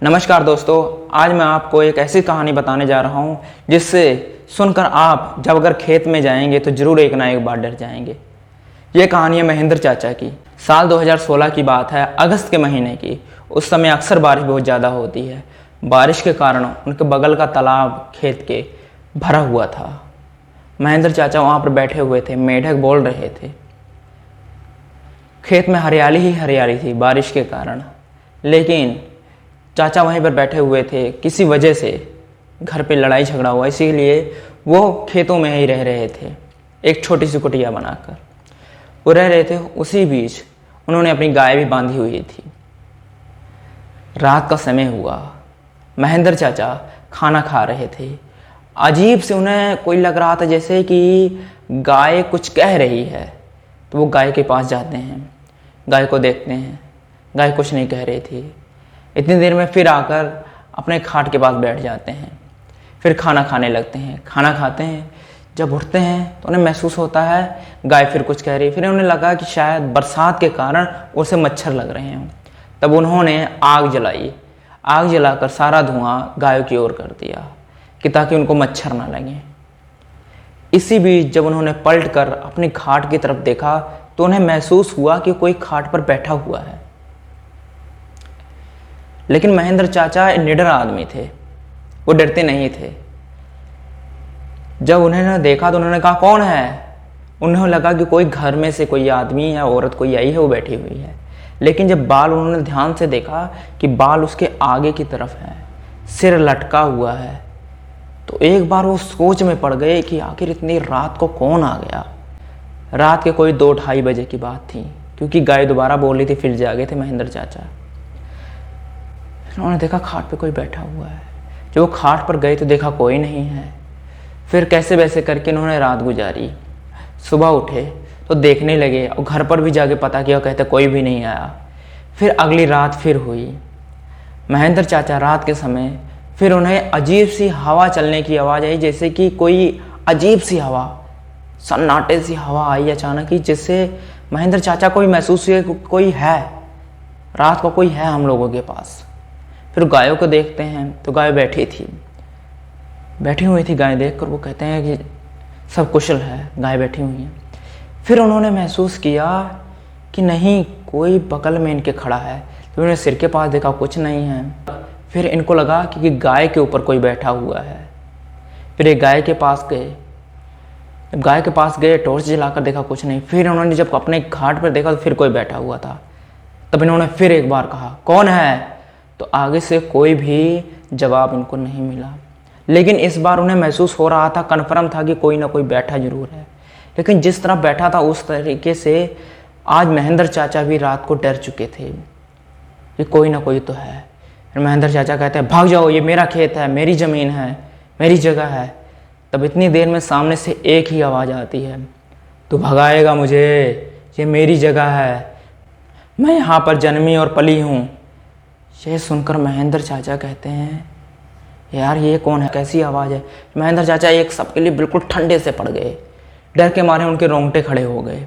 नमस्कार दोस्तों, आज मैं आपको एक ऐसी कहानी बताने जा रहा हूँ जिससे सुनकर आप जब अगर खेत में जाएंगे तो ज़रूर एक ना एक बार डर जाएंगे। ये कहानी है महेंद्र चाचा की। साल 2016 की बात है, अगस्त के महीने की। उस समय अक्सर बारिश बहुत ज़्यादा होती है। बारिश के कारण उनके बगल का तालाब खेत के भरा हुआ था। महेंद्र चाचा वहाँ पर बैठे हुए थे, मेढक बोल रहे थे। खेत में हरियाली ही हरियाली थी बारिश के कारण, लेकिन चाचा वहीं पर बैठे हुए थे। किसी वजह से घर पे लड़ाई झगड़ा हुआ, इसीलिए वो खेतों में ही रह रहे थे, एक छोटी सी कुटिया बनाकर वो रह रहे थे। उसी बीच उन्होंने अपनी गाय भी बांधी हुई थी। रात का समय हुआ, महेंद्र चाचा खाना खा रहे थे। अजीब से उन्हें कोई लग रहा था जैसे कि गाय कुछ कह रही है, तो वो गाय के पास जाते हैं, गाय को देखते हैं। गाय कुछ नहीं कह रही थी। इतनी देर में फिर आकर अपने खाट के पास बैठ जाते हैं। फिर खाना खाने लगते हैं। खाना खाते हैं, जब उठते हैं तो उन्हें महसूस होता है गाय फिर कुछ कह रही है। फिर उन्हें लगा कि शायद बरसात के कारण उसे मच्छर लग रहे हों। तब उन्होंने आग जलाई। आग जलाकर सारा धुआं गायों की ओर कर दिया कि ताकि उनको मच्छर ना लगे। इसी बीच जब उन्होंने पलट कर अपनी खाट की तरफ देखा तो उन्हें महसूस हुआ कि कोई खाट पर बैठा हुआ है। लेकिन महेंद्र चाचा निडर आदमी थे, वो डरते नहीं थे। जब उन्होंने देखा तो उन्होंने कहा, कौन है? उन्हें लगा कि कोई घर में से कोई आदमी या औरत कोई आई है, वो बैठी हुई है। लेकिन जब बाल उन्होंने ध्यान से देखा कि बाल उसके आगे की तरफ है, सिर लटका हुआ है, तो एक बार वो सोच में पड़ गए कि आखिर इतनी रात को कौन आ गया। रात के कोई 2-2:30 बजे की बात थी, क्योंकि गाय दोबारा बोल रही थी। फिर जागे थे महेंद्र चाचा। उन्होंने देखा खाट पे कोई बैठा हुआ है। जब वो खाट पर गए तो देखा कोई नहीं है। फिर कैसे वैसे करके उन्होंने रात गुजारी। सुबह उठे तो देखने लगे और घर पर भी जाके पता किया, कहते कोई भी नहीं आया। फिर अगली रात फिर हुई। महेंद्र चाचा रात के समय फिर उन्हें अजीब सी हवा चलने की आवाज़ आई, जैसे कि कोई अजीब सी हवा, सन्नाटे सी हवा आई अचानक ही, जिससे महेंद्र चाचा को भी महसूस हुआ कि कोई है, रात को कोई है हम लोगों के पास। फिर गायों को देखते हैं तो गाय बैठी हुई थी। गाय देखकर वो कहते हैं कि सब कुशल है, गाय बैठी हुई है। फिर उन्होंने महसूस किया कि नहीं, कोई बगल में इनके खड़ा है। तो उन्होंने सिर के पास देखा, कुछ नहीं है। फिर इनको लगा कि गाय के ऊपर कोई बैठा हुआ है। फिर एक गाय के पास गए। जब गाय के पास गए, टॉर्च जलाकर देखा, कुछ नहीं। फिर उन्होंने जब अपने घाट पर देखा तो फिर कोई बैठा हुआ था। तब इन्होंने फिर एक बार कहा, कौन है? तो आगे से कोई भी जवाब उनको नहीं मिला। लेकिन इस बार उन्हें महसूस हो रहा था, कन्फर्म था कि कोई ना कोई बैठा जरूर है। लेकिन जिस तरह बैठा था उस तरीके से आज महेंद्र चाचा भी रात को डर चुके थे कि कोई ना कोई तो है। फिर महेंद्र चाचा कहते हैं, भाग जाओ, ये मेरा खेत है, मेरी ज़मीन है, मेरी जगह है। तब इतनी देर में सामने से एक ही आवाज़ आती है, तू भगाएगा मुझे, ये मेरी जगह है, मैं यहाँ पर जन्मी और पली हूँ। यह सुनकर महेंद्र चाचा कहते हैं, यार ये कौन है, कैसी आवाज़ है? महेंद्र चाचा एक सबके लिए बिल्कुल ठंडे से पड़ गए। डर के मारे उनके रोंगटे खड़े हो गए।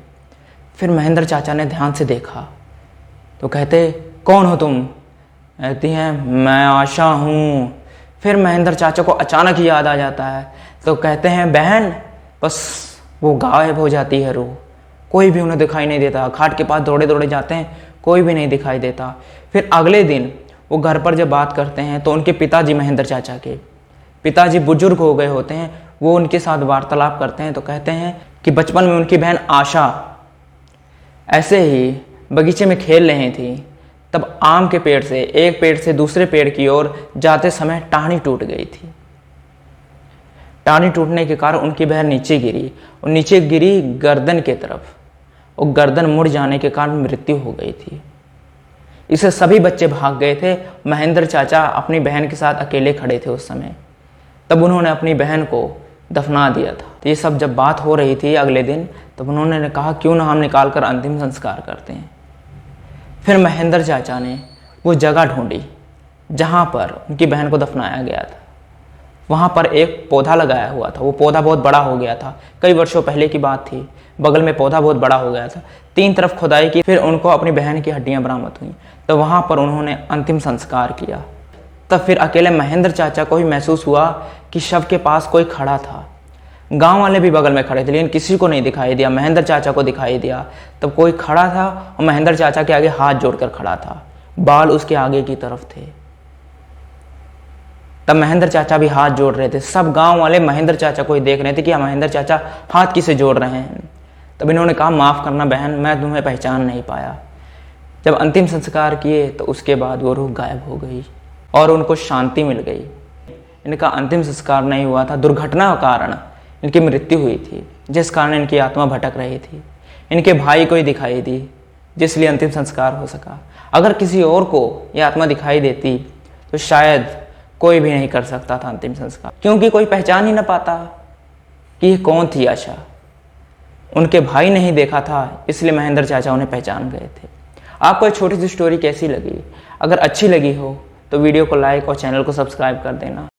फिर महेंद्र चाचा ने ध्यान से देखा तो कहते, कौन हो तुम? कहती हैं, मैं आशा हूँ। फिर महेंद्र चाचा को अचानक ही याद आ जाता है, तो कहते हैं, बहन। बस वो गायब हो जाती है रूह। कोई भी उन्हें दिखाई नहीं देता। खाट के पास दौड़े दौड़े जाते हैं, कोई भी नहीं दिखाई देता। फिर अगले दिन वो घर पर जब बात करते हैं तो उनके पिताजी, महेंद्र चाचा के पिताजी बुजुर्ग हो गए होते हैं, वो उनके साथ वार्तालाप करते हैं। तो कहते हैं कि बचपन में उनकी बहन आशा ऐसे ही बगीचे में खेल रही थी, तब आम के पेड़ से एक पेड़ से दूसरे पेड़ की ओर जाते समय टहनी टूट गई थी। टहनी टूटने के कारण उनकी बहन नीचे गिरी और नीचे गिरी गर्दन के तरफ, और गर्दन मुड़ जाने के कारण मृत्यु हो गई थी। इसे सभी बच्चे भाग गए थे। महेंद्र चाचा अपनी बहन के साथ अकेले खड़े थे उस समय। तब उन्होंने अपनी बहन को दफना दिया था। तो ये सब जब बात हो रही थी अगले दिन, तब उन्होंने कहा, क्यों ना हम निकाल कर अंतिम संस्कार करते हैं। फिर महेंद्र चाचा ने वो जगह ढूंढी जहाँ पर उनकी बहन को दफनाया गया था। वहाँ पर एक पौधा लगाया हुआ था। वो पौधा बहुत बड़ा हो गया था, कई वर्षों पहले की बात थी। बगल में पौधा बहुत बड़ा हो गया था। 3 तरफ खुदाई की, फिर उनको अपनी बहन की हड्डियां बरामद हुई। तो वहाँ पर उन्होंने अंतिम संस्कार किया। तब फिर अकेले महेंद्र चाचा को ही महसूस हुआ कि शव के पास कोई खड़ा था। गांव वाले भी बगल में खड़े थे लेकिन किसी को नहीं दिखाई दिया। महेंद्र चाचा को दिखाई दिया। तब कोई खड़ा था और महेंद्र चाचा के आगे हाथ जोड़कर खड़ा था, बाल उसके आगे की तरफ थे। तब महेंद्र चाचा भी हाथ जोड़ रहे थे। सब गांव वाले महेंद्र चाचा को ही देख रहे थे कि महेंद्र चाचा हाथ किसे जोड़ रहे हैं। तब इन्होंने कहा, माफ़ करना बहन, मैं तुम्हें पहचान नहीं पाया। जब अंतिम संस्कार किए तो उसके बाद वो रूह गायब हो गई और उनको शांति मिल गई। इनका अंतिम संस्कार नहीं हुआ था, दुर्घटना के कारण इनकी मृत्यु हुई थी, जिस कारण इनकी आत्मा भटक रही थी। इनके भाई को ही दिखाई दी, जिसलिए अंतिम संस्कार हो सका। अगर किसी और को यह आत्मा दिखाई देती तो शायद कोई भी नहीं कर सकता था अंतिम संस्कार, क्योंकि कोई पहचान ही ना पाता कि ये कौन थी आशा। उनके भाई ने ही देखा था, इसलिए महेंद्र चाचा उन्हें पहचान गए थे। आपको एक छोटी सी स्टोरी कैसी लगी? अगर अच्छी लगी हो तो वीडियो को लाइक और चैनल को सब्सक्राइब कर देना।